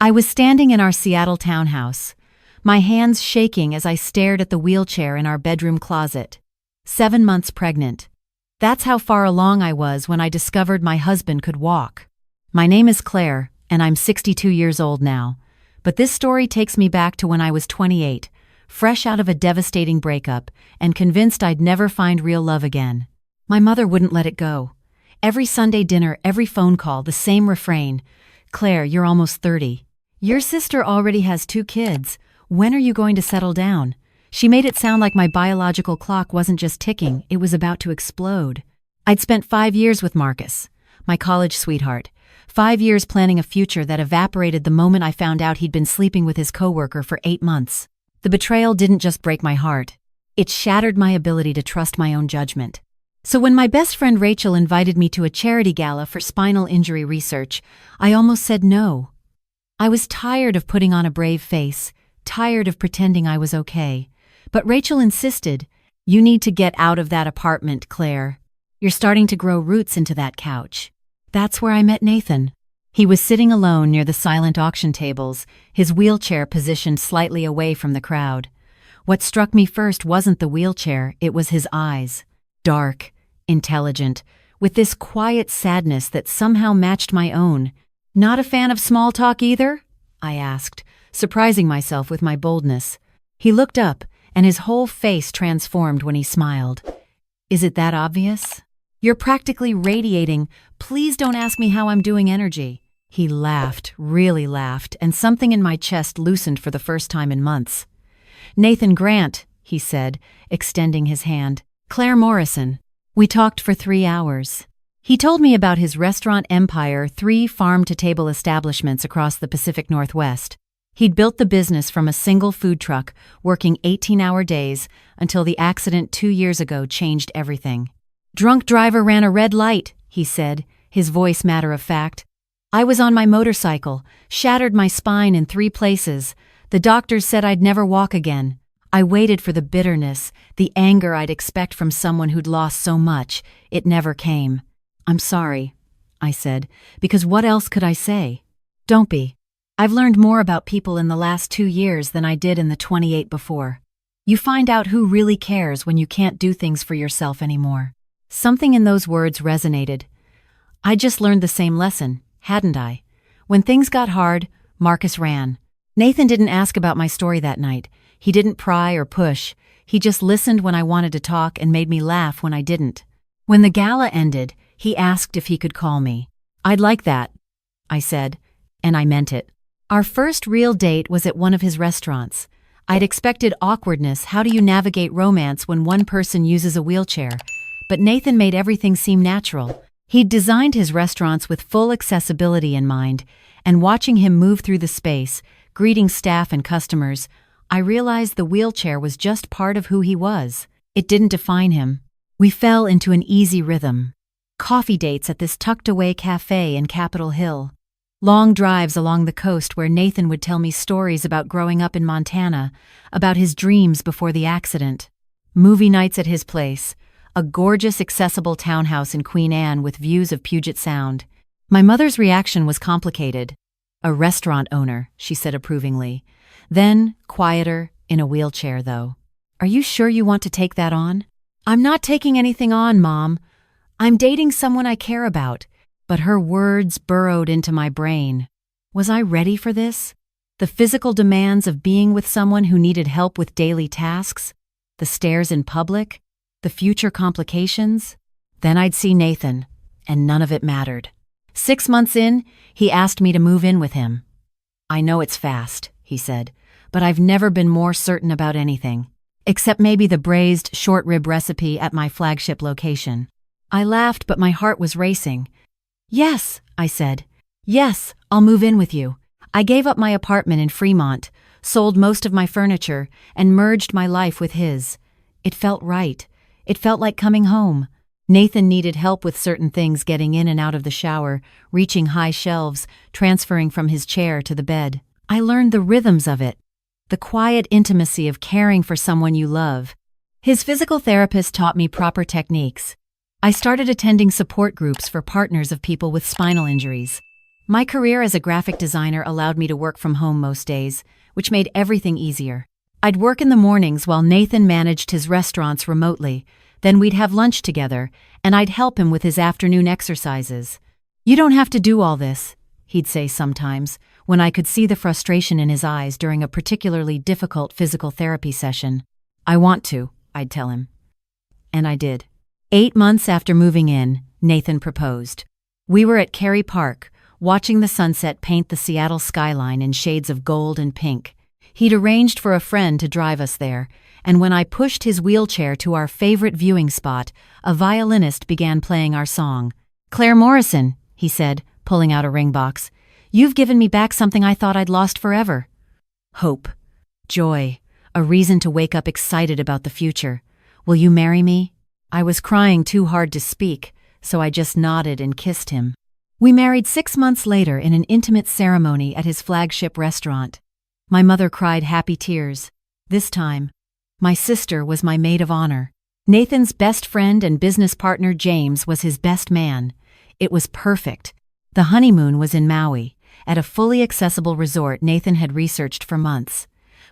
I was standing in our Seattle townhouse, my hands shaking as I stared at the wheelchair in our bedroom closet. 7 months pregnant. That's how far along I was when I discovered my husband could walk. My name is Claire, and I'm 62 years old now. But this story takes me back to when I was 28, fresh out of a devastating breakup, and convinced I'd never find real love again. My mother wouldn't let it go. Every Sunday dinner, every phone call, the same refrain. Claire, you're almost 30. Your sister already has 2 kids. When are you going to settle down? She made it sound like my biological clock wasn't just ticking, it was about to explode. I'd spent 5 years with Marcus, my college sweetheart. 5 years planning a future that evaporated the moment I found out he'd been sleeping with his coworker for 8 months. The betrayal didn't just break my heart. It shattered my ability to trust my own judgment. So when my best friend Rachel invited me to a charity gala for spinal injury research, I almost said no. I was tired of putting on a brave face, tired of pretending I was okay. But Rachel insisted, "You need to get out of that apartment, Claire. You're starting to grow roots into that couch." That's where I met Nathan. He was sitting alone near the silent auction tables, his wheelchair positioned slightly away from the crowd. What struck me first wasn't the wheelchair, it was his eyes. Dark, intelligent, with this quiet sadness that somehow matched my own. "Not a fan of small talk either?" I asked, surprising myself with my boldness. He looked up, and his whole face transformed when he smiled. "Is it that obvious? You're practically radiating, 'Please don't ask me how I'm doing' energy." He laughed, really laughed, and something in my chest loosened for the first time in months. "Nathan Grant," he said, extending his hand. "Claire Morrison." We talked for 3 hours. He told me about his restaurant empire, 3 farm-to-table establishments across the Pacific Northwest. He'd built the business from a single food truck, working 18-hour days, until the accident 2 years ago changed everything. "Drunk driver ran a red light," he said, his voice matter of fact. "I was on my motorcycle, shattered my spine in 3 places. The doctors said I'd never walk again. I waited for the bitterness, the anger I'd expect from someone who'd lost so much. It never came. I'm sorry," I said, "because what else could I say?" "Don't be. I've learned more about people in the last 2 years than I did in the 28 before. You find out who really cares when you can't do things for yourself anymore." Something in those words resonated. I just learned the same lesson, hadn't I? When things got hard, Marcus ran. Nathan didn't ask about my story that night. He didn't pry or push. He just listened when I wanted to talk and made me laugh when I didn't. When the gala ended, he asked if he could call me. "I'd like that," I said, and I meant it. Our first real date was at one of his restaurants. I'd expected awkwardness. How do you navigate romance when one person uses a wheelchair? But Nathan made everything seem natural. He'd designed his restaurants with full accessibility in mind, and watching him move through the space, greeting staff and customers, I realized the wheelchair was just part of who he was. It didn't define him. We fell into an easy rhythm. Coffee dates at this tucked-away cafe in Capitol Hill. Long drives along the coast where Nathan would tell me stories about growing up in Montana, about his dreams before the accident. Movie nights at his place, a gorgeous, accessible townhouse in Queen Anne with views of Puget Sound. My mother's reaction was complicated. "A restaurant owner," she said approvingly. Then, quieter, in a wheelchair, though. "Are you sure you want to take that on?" "I'm not taking anything on, Mom. I'm dating someone I care about." But her words burrowed into my brain. Was I ready for this? The physical demands of being with someone who needed help with daily tasks? The stares in public? The future complications? Then I'd see Nathan, and none of it mattered. 6 months in, he asked me to move in with him. "I know it's fast," he said, "but I've never been more certain about anything. Except maybe the braised short rib recipe at my flagship location." I laughed, but my heart was racing. "Yes," I said. "Yes, I'll move in with you." I gave up my apartment in Fremont, sold most of my furniture, and merged my life with his. It felt right. It felt like coming home. Nathan needed help with certain things, getting in and out of the shower, reaching high shelves, transferring from his chair to the bed. I learned the rhythms of it, the quiet intimacy of caring for someone you love. His physical therapist taught me proper techniques. I started attending support groups for partners of people with spinal injuries. My career as a graphic designer allowed me to work from home most days, which made everything easier. I'd work in the mornings while Nathan managed his restaurants remotely, then we'd have lunch together, and I'd help him with his afternoon exercises. "You don't have to do all this," he'd say sometimes, when I could see the frustration in his eyes during a particularly difficult physical therapy session. "I want to," I'd tell him. And I did. 8 months after moving in, Nathan proposed. We were at Cary Park, watching the sunset paint the Seattle skyline in shades of gold and pink. He'd arranged for a friend to drive us there, and when I pushed his wheelchair to our favorite viewing spot, a violinist began playing our song. "Claire Morrison," he said, pulling out a ring box. "You've given me back something I thought I'd lost forever." Hope. Joy. A reason to wake up excited about the future. "Will you marry me?" I was crying too hard to speak, so I just nodded and kissed him. We married 6 months later in an intimate ceremony at his flagship restaurant. My mother cried happy tears. This time, my sister was my maid of honor. Nathan's best friend and business partner James was his best man. It was perfect. The honeymoon was in Maui, at a fully accessible resort Nathan had researched for months.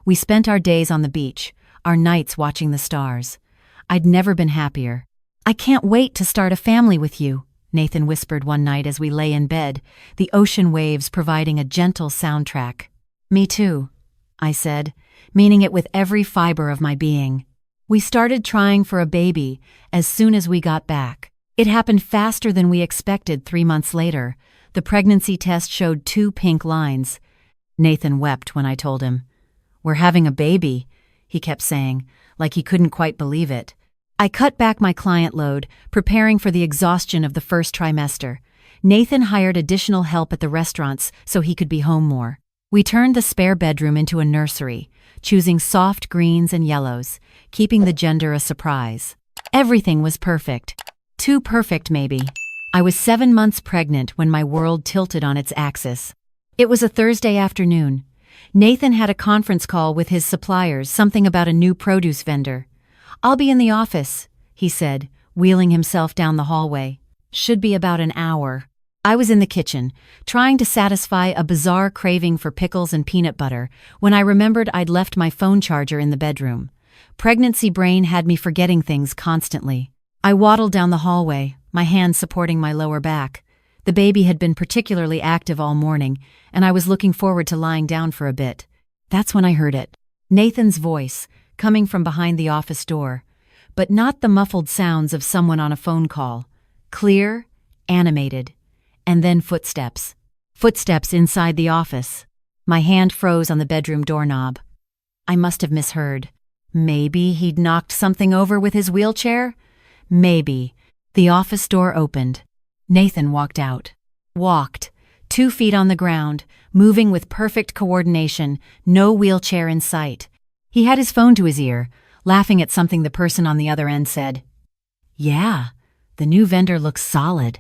We spent our days on the beach, our nights watching the stars. I'd never been happier. "I can't wait to start a family with you," Nathan whispered one night as we lay in bed, the ocean waves providing a gentle soundtrack. "Me too," I said, meaning it with every fiber of my being. We started trying for a baby as soon as we got back. It happened faster than we expected 3 months later. The pregnancy test showed 2 pink lines. Nathan wept when I told him. "We're having a baby," he kept saying, like he couldn't quite believe it. I cut back my client load, preparing for the exhaustion of the first trimester. Nathan hired additional help at the restaurants so he could be home more. We turned the spare bedroom into a nursery, choosing soft greens and yellows, keeping the gender a surprise. Everything was perfect. Too perfect, maybe. I was 7 months pregnant when my world tilted on its axis. It was a Thursday afternoon. Nathan had a conference call with his suppliers, something about a new produce vendor. "I'll be in the office," he said, wheeling himself down the hallway. "Should be about an hour." I was in the kitchen, trying to satisfy a bizarre craving for pickles and peanut butter, when I remembered I'd left my phone charger in the bedroom. Pregnancy brain had me forgetting things constantly. I waddled down the hallway, my hands supporting my lower back. The baby had been particularly active all morning, and I was looking forward to lying down for a bit. That's when I heard it. Nathan's voice, coming from behind the office door, but not the muffled sounds of someone on a phone call. Clear, animated, and then footsteps. Footsteps inside the office. My hand froze on the bedroom doorknob. I must have misheard. Maybe he'd knocked something over with his wheelchair? Maybe. The office door opened. Nathan walked out. Walked, 2 feet on the ground, moving with perfect coordination, no wheelchair in sight. He had his phone to his ear, laughing at something the person on the other end said. "Yeah, the new vendor looks solid.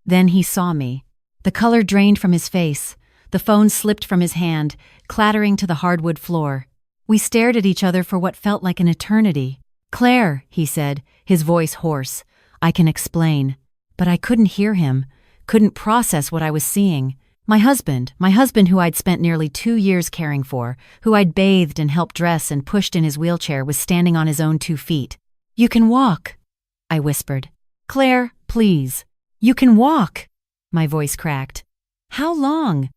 Then he saw me. The color drained from his face. The phone slipped from his hand, clattering to the hardwood floor. We stared at each other for what felt like an eternity. "Claire," he said, his voice hoarse. "I can explain." But I couldn't hear him, couldn't process what I was seeing. My husband who I'd spent nearly 2 years caring for, who I'd bathed and helped dress and pushed in his wheelchair, was standing on his own 2 feet. "You can walk," I whispered. "Claire, please. You can walk." My voice cracked. "How long?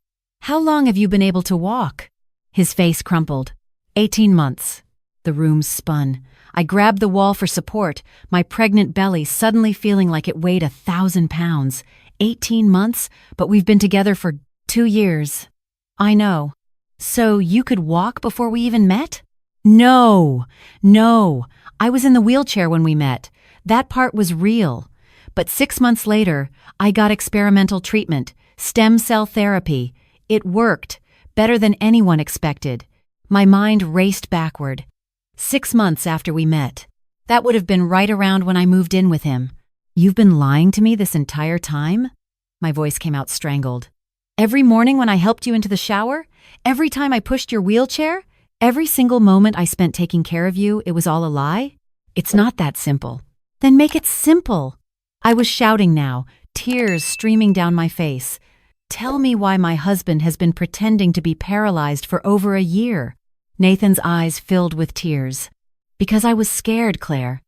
How long have you been able to walk?" His face crumpled. 18 months. The room spun. I grabbed the wall for support, my pregnant belly suddenly feeling like it weighed 1,000 pounds. 18 months, but we've been together for 2 years. "I know. So you could walk before we even met?" No. I was in the wheelchair when we met. That part was real. But 6 months later, I got experimental treatment, stem cell therapy. It worked, better than anyone expected. My mind raced backward. 6 months after we met. That would have been right around when I moved in with him. "You've been lying to me this entire time?" My voice came out strangled. "Every morning when I helped you into the shower? Every time I pushed your wheelchair? Every single moment I spent taking care of you, it was all a lie? It's not that simple." "Then make it simple." I was shouting now, tears streaming down my face. Tell me why my husband has been pretending to be paralyzed for over a year." Nathan's eyes filled with tears. "Because I was scared, Claire.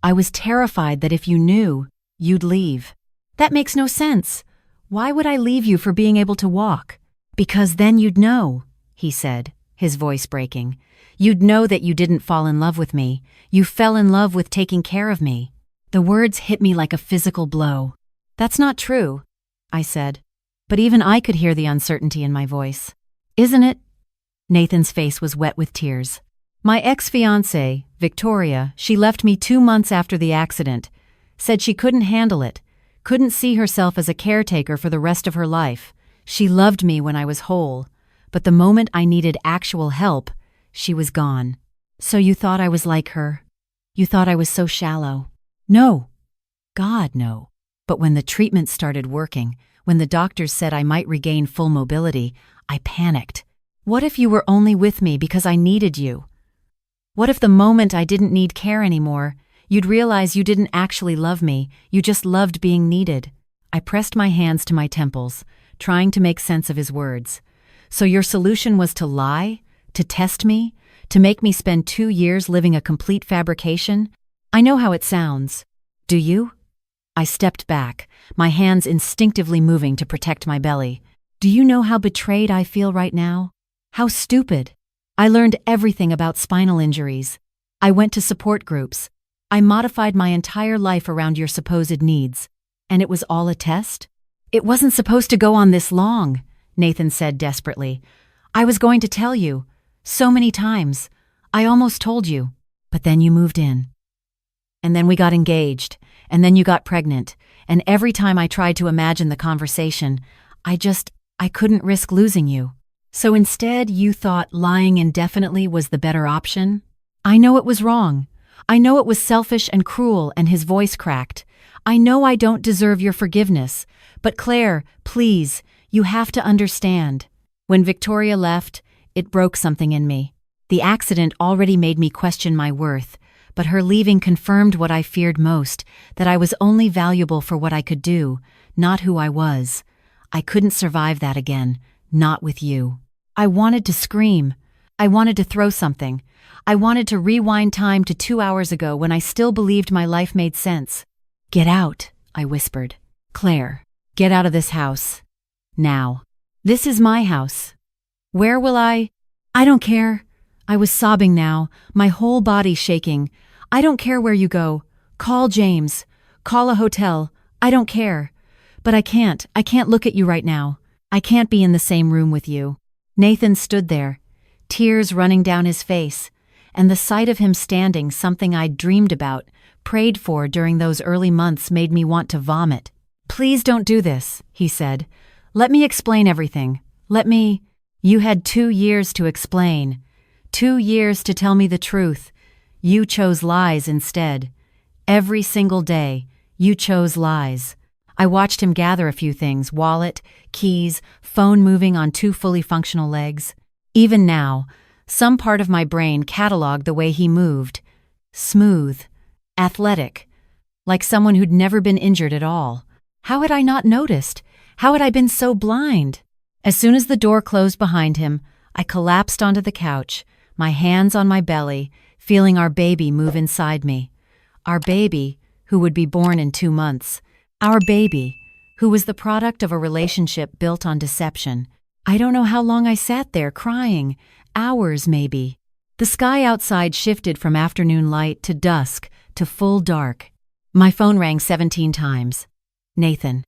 I was terrified that if you knew, you'd leave." "That makes no sense. Why would I leave you for being able to walk?" "Because then you'd know," he said, his voice breaking. "You'd know that you didn't fall in love with me. You fell in love with taking care of me." The words hit me like a physical blow. "That's not true," I said. But even I could hear the uncertainty in my voice. "Isn't it?" Nathan's face was wet with tears. "My ex-fiancée, Victoria, she left me 2 months after the accident. Said she couldn't handle it, couldn't see herself as a caretaker for the rest of her life. She loved me when I was whole, but the moment I needed actual help, she was gone." "So you thought I was like her? You thought I was so shallow?" "No. God, no. But when the treatment started working, when the doctors said I might regain full mobility, I panicked. What if you were only with me because I needed you? What if the moment I didn't need care anymore, you'd realize you didn't actually love me, you just loved being needed?" I pressed my hands to my temples, trying to make sense of his words. "So your solution was to lie? To test me? To make me spend 2 years living a complete fabrication? I know how it sounds. Do you?" I stepped back, my hands instinctively moving to protect my belly. "Do you know how betrayed I feel right now? How stupid. I learned everything about spinal injuries. I went to support groups. I modified my entire life around your supposed needs. And it was all a test? It wasn't supposed to go on this long," Nathan said desperately. "I was going to tell you. So many times. I almost told you. But then you moved in. And then we got engaged. And then you got pregnant. And every time I tried to imagine the conversation, I couldn't risk losing you. So instead, you thought lying indefinitely was the better option? I know it was wrong. I know it was selfish and cruel," and his voice cracked. "I know I don't deserve your forgiveness. But Claire, please, you have to understand." When Victoria left, it broke something in me. The accident already made me question my worth, but her leaving confirmed what I feared most, that I was only valuable for what I could do, not who I was. I couldn't survive that again, not with you. I wanted to scream. I wanted to throw something. I wanted to rewind time to 2 hours ago when I still believed my life made sense. "Get out," I whispered. "Claire, get out of this house. Now. This is my house. Where will I don't care." I was sobbing now, my whole body shaking. "I don't care where you go. Call James. Call a hotel. I don't care. But I can't look at you right now. I can't be in the same room with you." Nathan stood there, tears running down his face, and the sight of him standing, something I'd dreamed about, prayed for during those early months, made me want to vomit. "Please don't do this," he said. "Let me explain everything. You had 2 years to explain. 2 years to tell me the truth. You chose lies instead. Every single day, you chose lies." I watched him gather a few things: wallet, keys, phone moving on 2 fully functional legs. Even now, some part of my brain cataloged the way he moved. Smooth, athletic, like someone who'd never been injured at all. How had I not noticed? How had I been so blind? As soon as the door closed behind him, I collapsed onto the couch, my hands on my belly, feeling our baby move inside me. Our baby, who would be born in 2 months. Our baby, who was the product of a relationship built on deception. I don't know how long I sat there crying. Hours, maybe. The sky outside shifted from afternoon light to dusk to full dark. My phone rang 17 times. Nathan.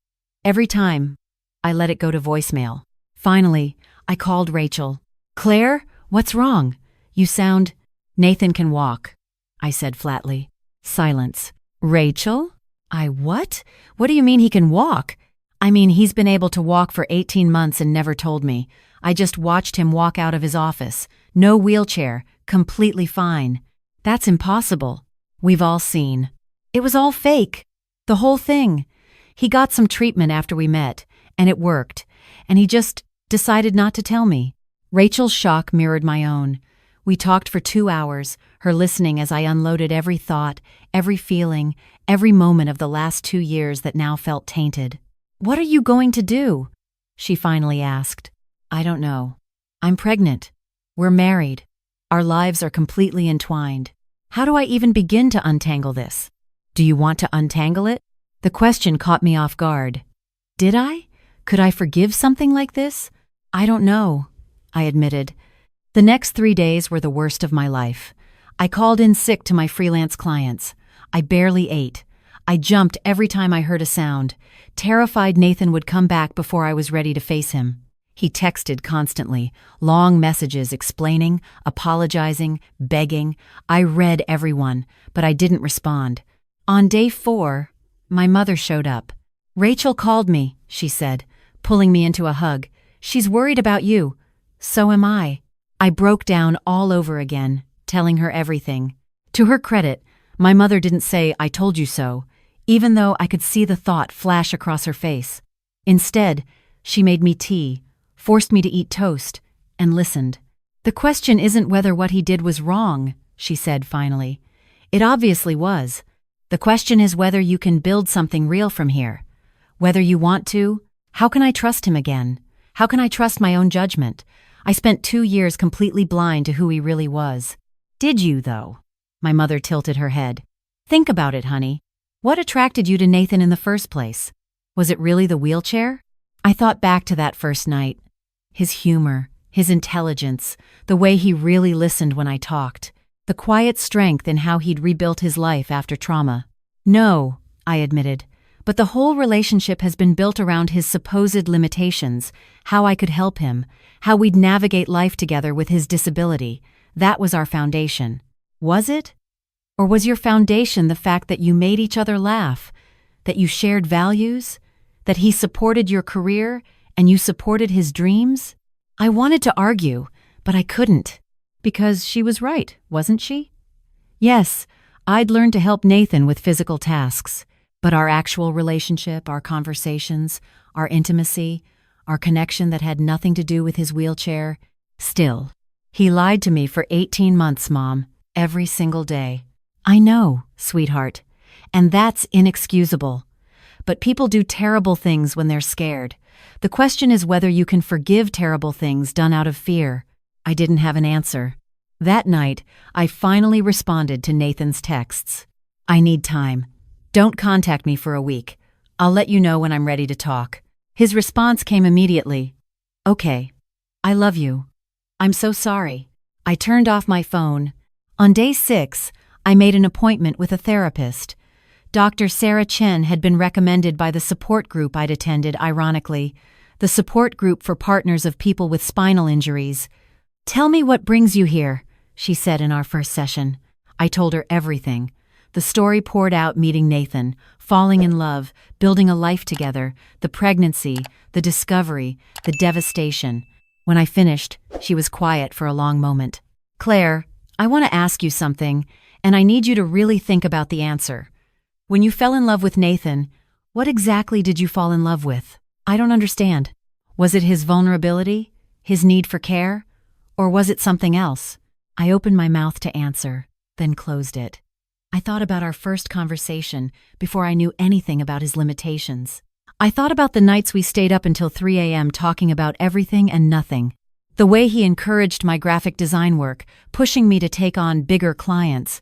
Every time, I let it go to voicemail. Finally, I called Rachel. "Claire, what's wrong? You sound—" "Nathan can walk," I said flatly. Silence. "Rachel? What? What do you mean he can walk?" "I mean, he's been able to walk for 18 months and never told me. I just watched him walk out of his office. No wheelchair, completely fine." "That's impossible." "We've all seen. It was all fake. The whole thing. He got some treatment after we met, and it worked, and he just decided not to tell me." Rachel's shock mirrored my own. We talked for 2 hours, her listening as I unloaded every thought, every feeling, every moment of the last 2 years that now felt tainted. "What are you going to do?" she finally asked. I don't know. I'm pregnant. We're married. Our lives are completely entwined. How do I even begin to untangle this? Do you want to untangle it? The question caught me off guard. Did I? Could I forgive something like this? I don't know, I admitted. The next 3 days were the worst of my life. I called in sick to my freelance clients. I barely ate. I jumped every time I heard a sound, terrified Nathan would come back before I was ready to face him. He texted constantly, long messages explaining, apologizing, begging. I read every one, but I didn't respond. On day 4, my mother showed up. Rachel called me, she said, pulling me into a hug. She's worried about you. So am I. I broke down all over again, telling her everything. To her credit, my mother didn't say, I told you so, even though I could see the thought flash across her face. Instead, she made me tea, forced me to eat toast, and listened. The question isn't whether what he did was wrong, she said finally. It obviously was. The question is whether you can build something real from here. Whether you want to. How can I trust him again? How can I trust my own judgment? I spent 2 years completely blind to who he really was. Did you, though? My mother tilted her head. Think about it, honey. What attracted you to Nathan in the first place? Was it really the wheelchair? I thought back to that first night. His humor, his intelligence, the way he really listened when I talked, the quiet strength in how he'd rebuilt his life after trauma. No, I admitted, but the whole relationship has been built around his supposed limitations, how I could help him, how we'd navigate life together with his disability. That was our foundation. Was it? Or was your foundation the fact that you made each other laugh, that you shared values, that he supported your career and you supported his dreams? I wanted to argue, but I couldn't. Because she was right, wasn't she? Yes, I'd learned to help Nathan with physical tasks, but our actual relationship, our conversations, our intimacy, our connection that had nothing to do with his wheelchair, still. He lied to me for 18 months, Mom, every single day. I know, sweetheart, and that's inexcusable. But people do terrible things when they're scared. The question is whether you can forgive terrible things done out of fear. I didn't have an answer. That night, I finally responded to Nathan's texts. I need time. Don't contact me for a week. I'll let you know when I'm ready to talk. His response came immediately. Okay. I love you. I'm so sorry. I turned off my phone. On day 6, I made an appointment with a therapist. Dr. Sarah Chen had been recommended by the support group I'd attended, ironically, the support group for partners of people with spinal injuries. Tell me what brings you here, she said in our first session. I told her everything. The story poured out meeting Nathan, falling in love, building a life together, the pregnancy, the discovery, the devastation. When I finished, she was quiet for a long moment. Claire, I want to ask you something, and I need you to really think about the answer. When you fell in love with Nathan, what exactly did you fall in love with? I don't understand. Was it his vulnerability? His need for care? Or was it something else? I opened my mouth to answer, then closed it. I thought about our first conversation before I knew anything about his limitations. I thought about the nights we stayed up until 3 a.m. talking about everything and nothing. The way he encouraged my graphic design work, pushing me to take on bigger clients.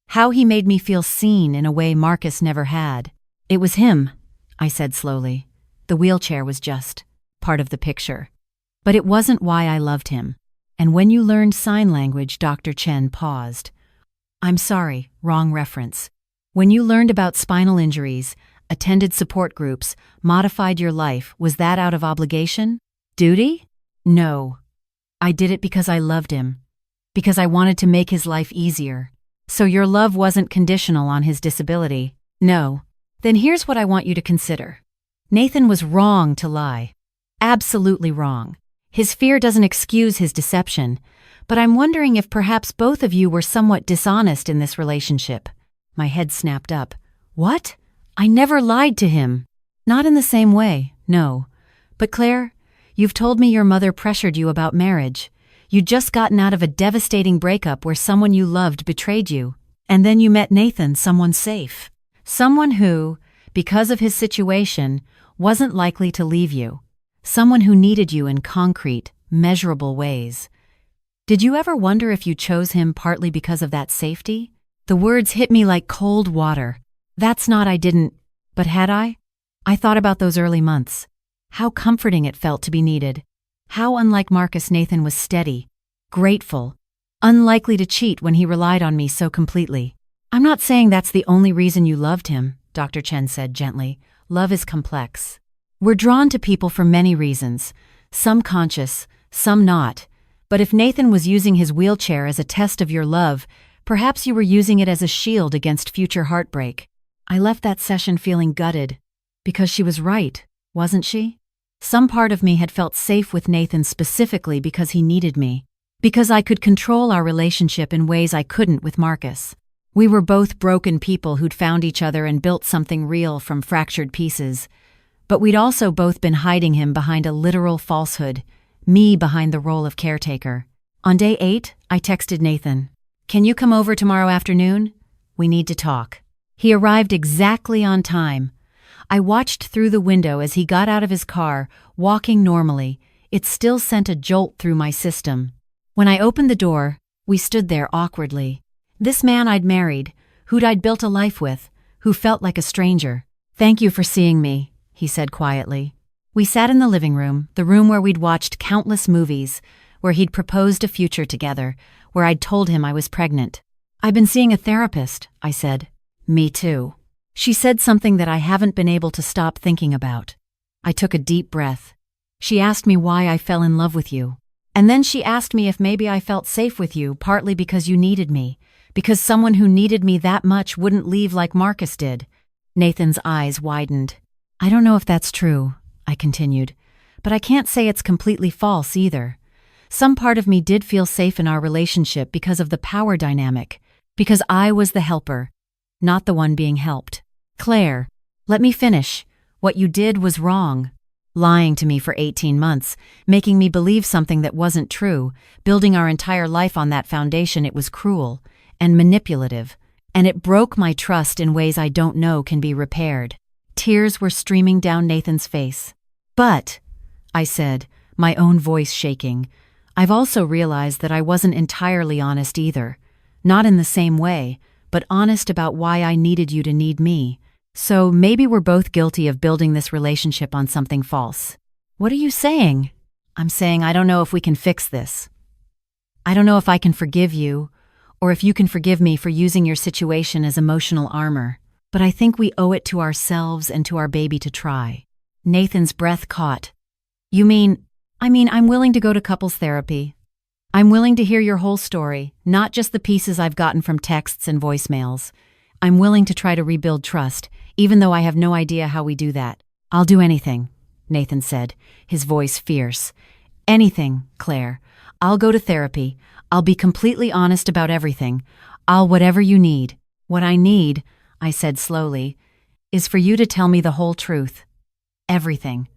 How he made me feel seen in a way Marcus never had. It was him, I said slowly. The wheelchair was just part of the picture. But it wasn't why I loved him. And when you learned sign language, Dr. Chen paused. I'm sorry, wrong reference. When you learned about spinal injuries, attended support groups, modified your life, was that out of obligation? Duty? No. I did it because I loved him. Because I wanted to make his life easier. So your love wasn't conditional on his disability? No. Then here's what I want you to consider. Nathan was wrong to lie. Absolutely wrong. His fear doesn't excuse his deception, but I'm wondering if perhaps both of you were somewhat dishonest in this relationship. My head snapped up. What? I never lied to him. Not in the same way, no. But Claire, you've told me your mother pressured you about marriage. You'd just gotten out of a devastating breakup where someone you loved betrayed you. And then you met Nathan, someone safe. Someone who, because of his situation, wasn't likely to leave you. someone who needed you in concrete, measurable ways. Did you ever wonder if you chose him partly because of that safety? The words hit me like cold water. That's not I didn't, but had I? I thought about those early months. How comforting it felt to be needed. How unlike Marcus, Nathan was steady, grateful, unlikely to cheat when he relied on me so completely. I'm not saying that's the only reason you loved him, Dr. Chen said gently. Love is complex. We're drawn to people for many reasons, some conscious, some not. But if Nathan was using his wheelchair as a test of your love, perhaps you were using it as a shield against future heartbreak. I left that session feeling gutted. Because she was right, wasn't she? Some part of me had felt safe with Nathan specifically because he needed me. Because I could control our relationship in ways I couldn't with Marcus. We were both broken people who'd found each other and built something real from fractured pieces. But we'd also both been hiding him behind a literal falsehood, me behind the role of caretaker. On day 8, I texted Nathan, "Can you come over tomorrow afternoon? We need to talk." He arrived exactly on time. I watched through the window as he got out of his car, walking normally. It still sent a jolt through my system. When I opened the door, we stood there awkwardly. This man I'd married, who'd I'd built a life with, who felt like a stranger. "Thank you for seeing me," he said quietly. We sat in the living room, the room where we'd watched countless movies, where he'd proposed a future together, where I'd told him I was pregnant. "I've been seeing a therapist," I said. "Me too." She said something that I haven't been able to stop thinking about. I took a deep breath. She asked me why I fell in love with you. And then she asked me if maybe I felt safe with you, partly because you needed me, because someone who needed me that much wouldn't leave like Marcus did. Nathan's eyes widened. "I don't know if that's true," I continued, "but I can't say it's completely false either. Some part of me did feel safe in our relationship because of the power dynamic, because I was the helper, not the one being helped. Claire, let me finish. What you did was wrong. Lying to me for 18 months, making me believe something that wasn't true, building our entire life on that foundation, it was cruel and manipulative, and it broke my trust in ways I don't know can be repaired." Tears were streaming down Nathan's face. "But," I said, my own voice shaking, "I've also realized that I wasn't entirely honest either. Not in the same way, but honest about why I needed you to need me. So maybe we're both guilty of building this relationship on something false." "What are you saying?" "I'm saying I don't know if we can fix this. I don't know if I can forgive you, or if you can forgive me for using your situation as emotional armor. But I think we owe it to ourselves and to our baby to try." Nathan's breath caught. "You mean, I'm willing to go to couples therapy. I'm willing to hear your whole story, not just the pieces I've gotten from texts and voicemails. I'm willing to try to rebuild trust, even though I have no idea how we do that." "I'll do anything," Nathan said, his voice fierce. "Anything, Claire. I'll go to therapy. I'll be completely honest about everything. I'll whatever you need." "What I need," I said slowly, "is for you to tell me the whole truth. Everything.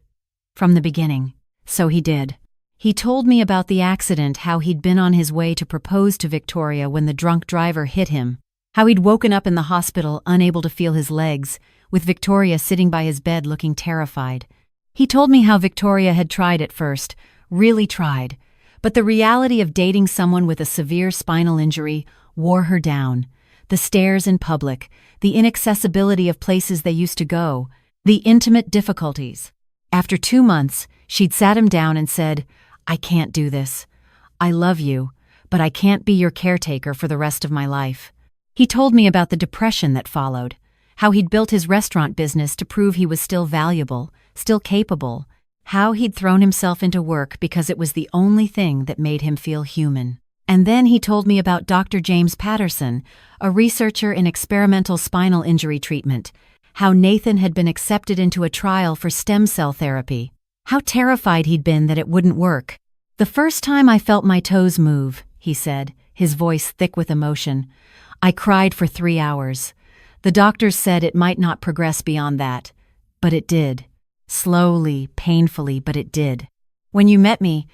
From the beginning." So he did. He told me about the accident, how he'd been on his way to propose to Victoria when the drunk driver hit him, how he'd woken up in the hospital unable to feel his legs, with Victoria sitting by his bed looking terrified. He told me how Victoria had tried at first, really tried, but the reality of dating someone with a severe spinal injury wore her down. The stairs in public, the inaccessibility of places they used to go, the intimate difficulties. After 2 months, she'd sat him down and said, "I can't do this. I love you, but I can't be your caretaker for the rest of my life." He told me about the depression that followed, how he'd built his restaurant business to prove he was still valuable, still capable, how he'd thrown himself into work because it was the only thing that made him feel human. And then he told me about Dr. James Patterson, a researcher in experimental spinal injury treatment, how Nathan had been accepted into a trial for stem cell therapy, how terrified he'd been that it wouldn't work. "The first time I felt my toes move," he said, his voice thick with emotion, "I cried for 3 hours. The doctors said it might not progress beyond that, but it did. Slowly, painfully, but it did. When you met me,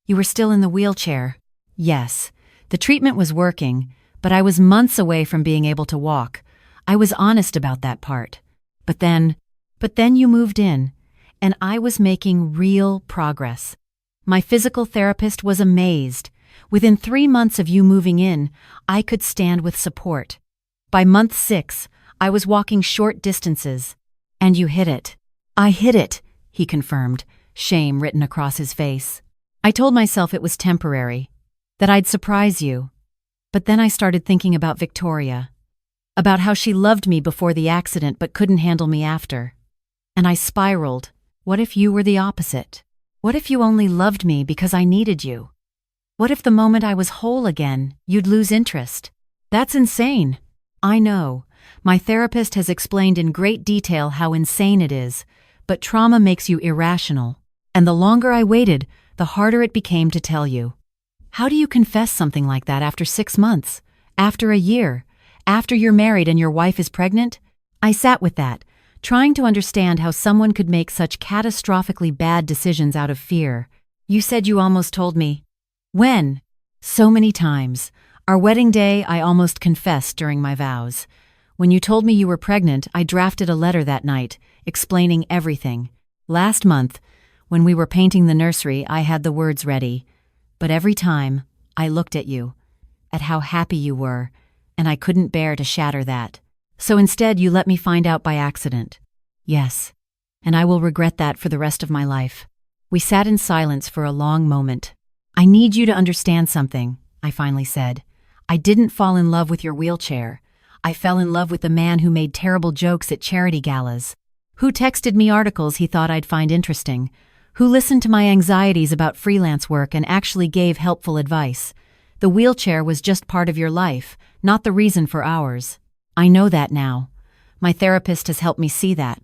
you were still in the wheelchair. Yes, the treatment was working, but I was months away from being able to walk. I was honest about that part. But then you moved in, and I was making real progress. My physical therapist was amazed. Within 3 months of you moving in, I could stand with support. By month 6, I was walking short distances. And you hit it. I hit it, he confirmed, shame written across his face. I told myself it was temporary, that I'd surprise you. But then I started thinking about Victoria, about how she loved me before the accident but couldn't handle me after. And I spiraled. What if you were the opposite? What if you only loved me because I needed you? What if the moment I was whole again, you'd lose interest? That's insane. I know. My therapist has explained in great detail how insane it is, but trauma makes you irrational. And the longer I waited, the harder it became to tell you. How do you confess something like that after 6 months? After a year? After you're married and your wife is pregnant? I sat with that, trying to understand how someone could make such catastrophically bad decisions out of fear. You said you almost told me. When? So many times. Our wedding day, I almost confessed during my vows. When you told me you were pregnant, I drafted a letter that night, explaining everything. Last month, when we were painting the nursery, I had the words ready. But every time, I looked at you, at how happy you were, and I couldn't bear to shatter that. So instead, you let me find out by accident. Yes, and I will regret that for the rest of my life. We sat in silence for a long moment. I need you to understand something, I finally said. I didn't fall in love with your wheelchair. I fell in love with the man who made terrible jokes at charity galas, who texted me articles he thought I'd find interesting, who listened to my anxieties about freelance work and actually gave helpful advice. The wheelchair was just part of your life, not the reason for ours. I know that now. My therapist has helped me see that.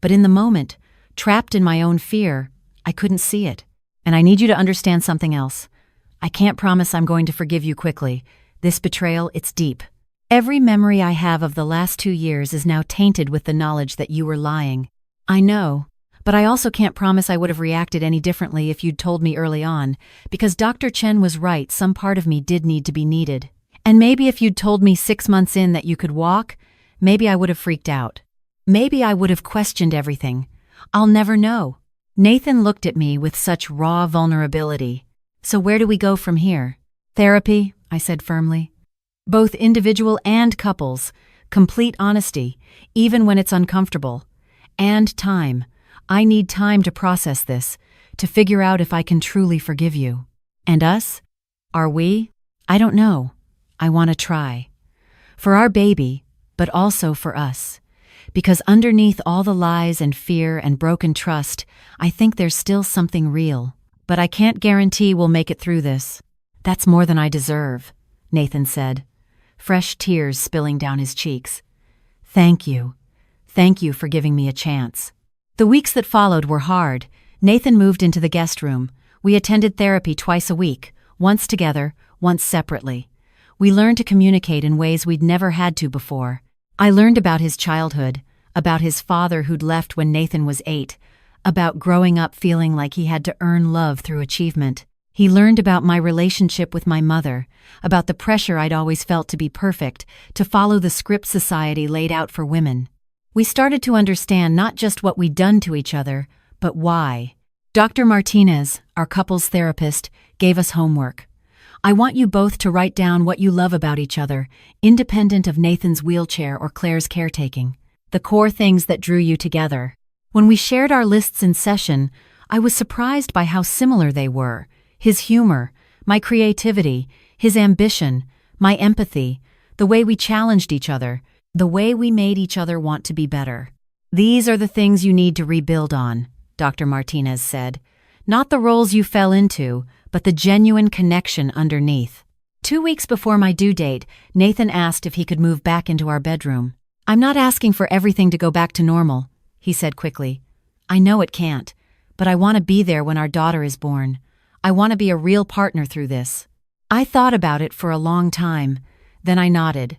But in the moment, trapped in my own fear, I couldn't see it. And I need you to understand something else. I can't promise I'm going to forgive you quickly. This betrayal, it's deep. Every memory I have of the last 2 years is now tainted with the knowledge that you were lying. I know, but I also can't promise I would have reacted any differently if you'd told me early on, because Dr. Chen was right, some part of me did need to be needed. And maybe if you'd told me 6 months in that you could walk, maybe I would have freaked out. Maybe I would have questioned everything. I'll never know. Nathan looked at me with such raw vulnerability. So where do we go from here? Therapy, I said firmly. Both individual and couples, complete honesty, even when it's uncomfortable. And time. I need time to process this, to figure out if I can truly forgive you. And us? Are we? I don't know. I want to try. For our baby, but also for us. Because underneath all the lies and fear and broken trust, I think there's still something real. But I can't guarantee we'll make it through this. That's more than I deserve, Nathan said, fresh tears spilling down his cheeks. Thank you. Thank you for giving me a chance. The weeks that followed were hard. Nathan moved into the guest room. We attended therapy twice a week, once together, once separately. We learned to communicate in ways we'd never had to before. I learned about his childhood, about his father who'd left when Nathan was 8, about growing up feeling like he had to earn love through achievement. He learned about my relationship with my mother, about the pressure I'd always felt to be perfect, to follow the script society laid out for women. We started to understand not just what we'd done to each other, but why. Dr. Martinez, our couples therapist, gave us homework. I want you both to write down what you love about each other, independent of Nathan's wheelchair or Claire's caretaking. The core things that drew you together. When we shared our lists in session, I was surprised by how similar they were. His humor, my creativity, his ambition, my empathy, the way we challenged each other, the way we made each other want to be better. These are the things you need to rebuild on, Dr. Martinez said. Not the roles you fell into, but the genuine connection underneath. 2 weeks before my due date, Nathan asked if he could move back into our bedroom. I'm not asking for everything to go back to normal, he said quickly. I know it can't, but I want to be there when our daughter is born. I want to be a real partner through this. I thought about it for a long time. Then I nodded.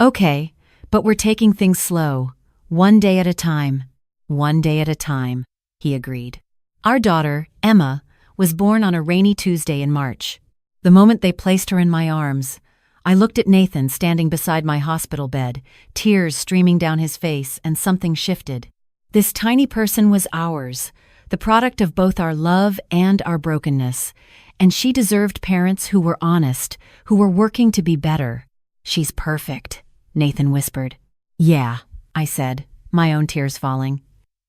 Okay, but we're taking things slow. One day at a time. One day at a time, he agreed. Our daughter, Emma, was born on a rainy Tuesday in March. The moment they placed her in my arms, I looked at Nathan standing beside my hospital bed, tears streaming down his face, and something shifted. This tiny person was ours, the product of both our love and our brokenness, and she deserved parents who were honest, who were working to be better. "She's perfect," Nathan whispered. "Yeah," I said, my own tears falling.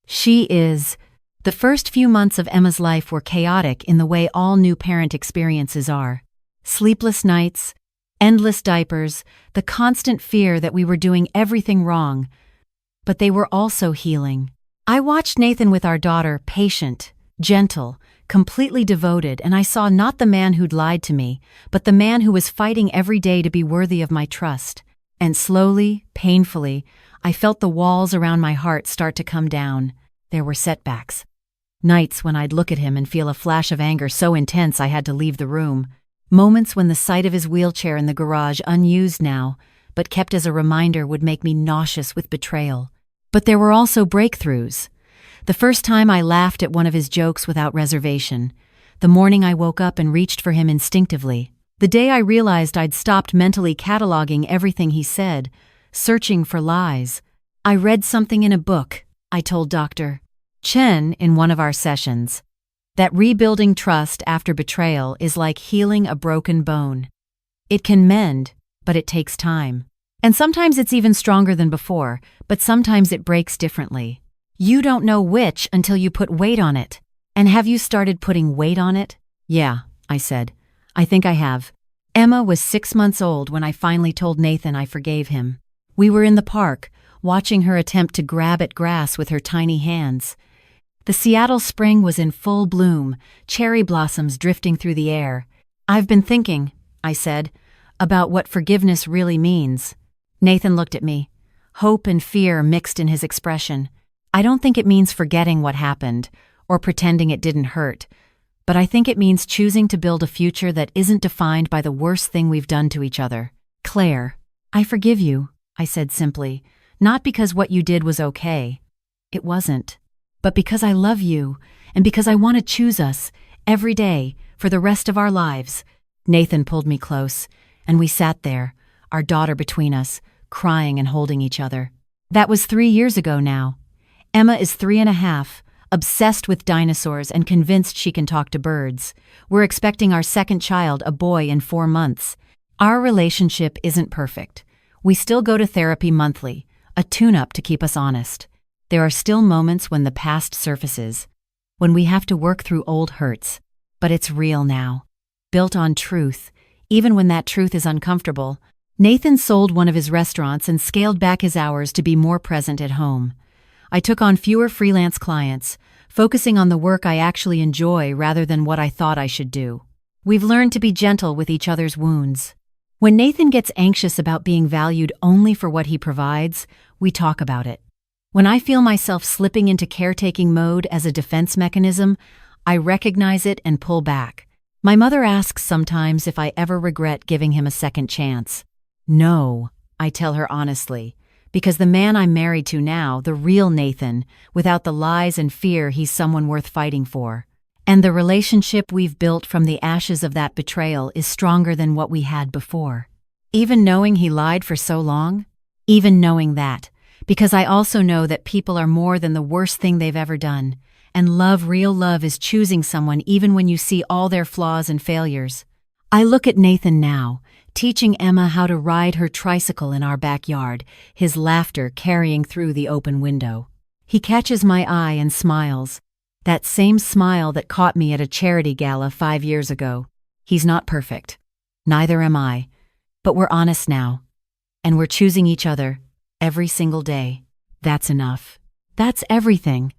"She is." The first few months of Emma's life were chaotic in the way all new parent experiences are. Sleepless nights, endless diapers, the constant fear that we were doing everything wrong. But they were also healing. I watched Nathan with our daughter, patient, gentle, completely devoted, and I saw not the man who'd lied to me, but the man who was fighting every day to be worthy of my trust. And slowly, painfully, I felt the walls around my heart start to come down. There were setbacks. Nights when I'd look at him and feel a flash of anger so intense I had to leave the room. Moments when the sight of his wheelchair in the garage, unused now, but kept as a reminder, would make me nauseous with betrayal. But there were also breakthroughs. The first time I laughed at one of his jokes without reservation. The morning I woke up and reached for him instinctively. The day I realized I'd stopped mentally cataloging everything he said, searching for lies. "I read something in a book," I told Dr. Chen in one of our sessions, "that rebuilding trust after betrayal is like healing a broken bone. It can mend, but it takes time. And sometimes it's even stronger than before, but sometimes it breaks differently. You don't know which until you put weight on it. And have you started putting weight on it?" "Yeah," I said. "I think I have." Emma was 6 months old when I finally told Nathan I forgave him. We were in the park, watching her attempt to grab at grass with her tiny hands. The Seattle spring was in full bloom, cherry blossoms drifting through the air. "I've been thinking," I said, "about what forgiveness really means." Nathan looked at me, hope and fear mixed in his expression. "I don't think it means forgetting what happened, or pretending it didn't hurt, but I think it means choosing to build a future that isn't defined by the worst thing we've done to each other." "Claire, I forgive you," I said simply, "not because what you did was okay. It wasn't. But because I love you, and because I want to choose us, every day, for the rest of our lives." Nathan pulled me close, and we sat there, our daughter between us, crying and holding each other. That was 3 years ago now. Emma is 3.5, obsessed with dinosaurs and convinced she can talk to birds. We're expecting our second child, a boy, in 4 months. Our relationship isn't perfect. We still go to therapy monthly, a tune-up to keep us honest. There are still moments when the past surfaces, when we have to work through old hurts. But it's real now, built on truth, even when that truth is uncomfortable. Nathan sold one of his restaurants and scaled back his hours to be more present at home. I took on fewer freelance clients, focusing on the work I actually enjoy rather than what I thought I should do. We've learned to be gentle with each other's wounds. When Nathan gets anxious about being valued only for what he provides, we talk about it. When I feel myself slipping into caretaking mode as a defense mechanism, I recognize it and pull back. My mother asks sometimes if I ever regret giving him a second chance. No, I tell her honestly, because the man I'm married to now, the real Nathan, without the lies and fear, he's someone worth fighting for. And the relationship we've built from the ashes of that betrayal is stronger than what we had before. Even knowing he lied for so long? Even knowing that, because I also know that people are more than the worst thing they've ever done, and love, real love, is choosing someone even when you see all their flaws and failures. I look at Nathan now, teaching Emma how to ride her tricycle in our backyard, his laughter carrying through the open window. He catches my eye and smiles, that same smile that caught me at a charity gala 5 years ago. He's not perfect. Neither am I. But we're honest now. And we're choosing each other every single day. That's enough. That's everything.